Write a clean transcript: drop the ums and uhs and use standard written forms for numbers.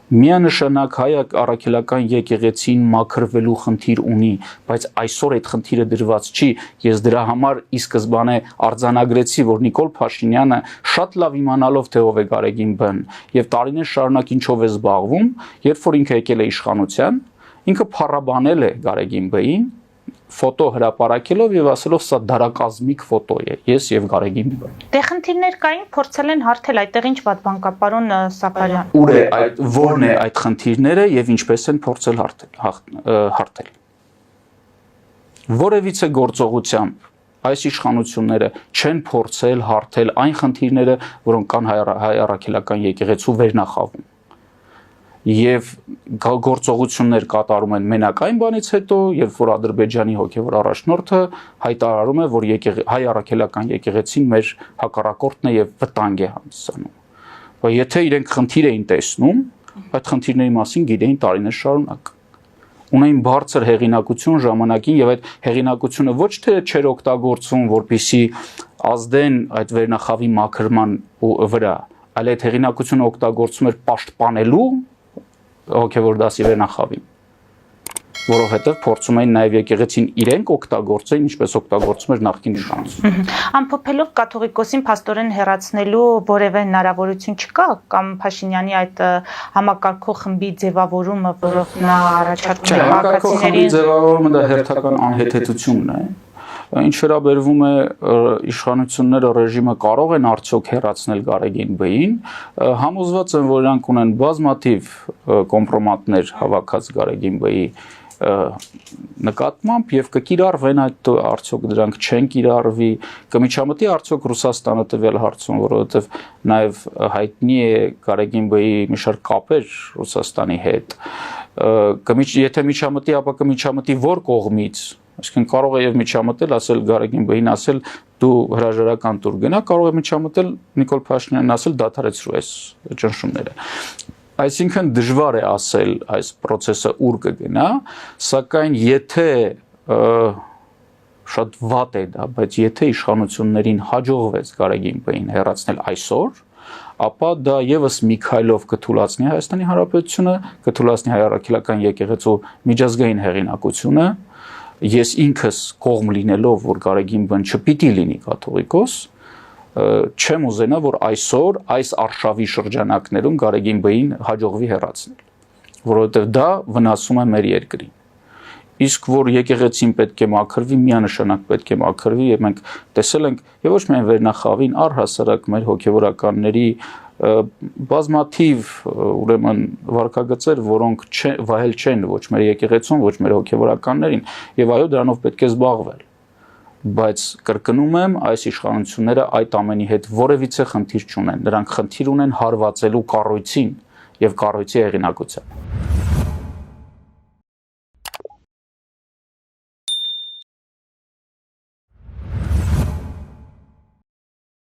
Միանշանակ հայ առաքելական եկեղեցին մաքրվելու խնդիր ունի, բայց այսօր այդ խնդիրը դրված չի։ Ես դրա համար ի սկզբանե արձանագրեցի, որ Նիկոլ Փաշինյանը շատ լավ իմանալով թե ով է Գարեգին Բ-ն եւ տարիներ շարունակ ինչով է զբաղվում, երբ որ ինքը եկել է իշխանության, ինքը փառաբանել է Գարեգին Բ-ին, ֆոտո հրապարակելով եւ ասելով սա դարակազմիկ ֆոտո է, ես եւ Գարեգին Բ-ն։ Դե խնդիրներ կային, փորձել են հարթել, այդտեղ ինչ պատվան կա, պարոն Սաֆարյան։ Ուր է այդ, որն է այդ խնդիրները եւ ինչպես են փորձել հարթել։ Որևիցե գործողությամբ այս իշխանությունները չեն փորձել հարթել այն խնդիրները, որոնք կան հայ առաքելական եկեղեցու վերնախավում։ Եվ գործողություններ կատարում են մենակ այն բանից հետո, երբ որ Ադրբեջանի հոգևոր առաջնորդը հայտարարում է, որ հայ առաքելական եկեղեցին մեր հակառակորդն է եւ վտանգ է հանդիսանում։ Բայց եթե իրենք խնդիր էին տեսնում, այդ խնդիրների մասին գիտեին տարիներ շարունակ։ Ունեին բարձր հեղինակություն ժամանակին եւ այդ հեղինակությունը ոչ թե չէր օգտագործվում, որպեսզի ազդեն այդ վերնախավի մաքրման վրա, այլ այդ հեղինակությունը օգտագործվում էր պաշտպանելու հոգևոր դասի վերնախավին, որովհետև փորձում էին նաև եկեղեցին իրենք օգտագործել, ինչպես օգտագործում էր նախկին իշխանությունը։ Ամփոփելով կաթողիկոսին փաստորեն հեռացնելու որևէ հնարավորություն չկա, կամ Փաշինյանի այդ համակարգող խմբի ձևավորումը, որով նա առաջարկում է քաղաքացիներին։ Ձևավորումը դա հերթական անհեթեթությունն է։ Ինչ վերաբերվում է իշխանությունները ռեժիմը կարող են արդյոք հեռացնել Գարեգին Բ-ին, համոզված եմ, որ իրանք ունեն բազմաթիվ կոմպրոմատներ հավաքած Գարեգին Բ-ի նկատմամբ եւ կկիրառվեն այդ արդյոք դրանք չեն կիրառվի, կմիջամտի արդյոք Ռուսաստանը տվյալ հարցում, որովհետեւ նաեւ հայտնի է Գարեգին Բ-ի մի շարք կապեր Ռուսաստանի հետ։ Եթե միջամտի, ապա կմիջամտի որ կողմից, այսինքն կարող է եւ միջամտել, ասել Գարեգին Բ-ին, ասել դու հրաժարական տուր գնա, կարող է միջամտել Նիկոլ Փաշինյանն ասել դադարեցրու այս ճնշումները։ Այսինքն դժվար է ասել այս process-ը ուր կգնա, սակայն եթե շատ վատ է դա, բայց եթե իշխանություններին հաջողվեց Գարեգին Բ-ին հեռացնել այսօր, ապա դա եւս մի քայլով կթուլացնի Հայաստանի Հանրապետությունը, կթուլացնի հայ առաքելական եկեղեցու միջազգային հեղինակությունը։ Ես ինքս կողմ լինելով, որ Գարեգին Բ-ն չպիտի լինի կաթողիկոս, չեմ ուզենա, որ այսօր այս արշավի շրջանակներում Գարեգին Բ-ին հաջողվի հեռացնել, որովհետև դա վնասում է մեր երկրին։ Իսկ որ եկեղեցին պետք է մաքրվի, միանշանակ պետք է մաքրվի, եւ մենք տեսել ենք եւ ոչ միայն վերնախավին, առհասարակ մեր հոգեվորականների բազմաթիվ ուրեմն վարկագծեր, որոնք վահել չեն ոչ մեր եկեղեցուն, ոչ մեր հոգեվորականներին, եւ այո, դրանով պետք է զբաղվել։ Բայց կրկնում եմ, այս իշխանությունները այդ ամենի հետ որևիցե խնդիր չունեն, նրանք խնդիր ունեն հարվածելու կառույցին եւ կառույցի հեղինակությանը։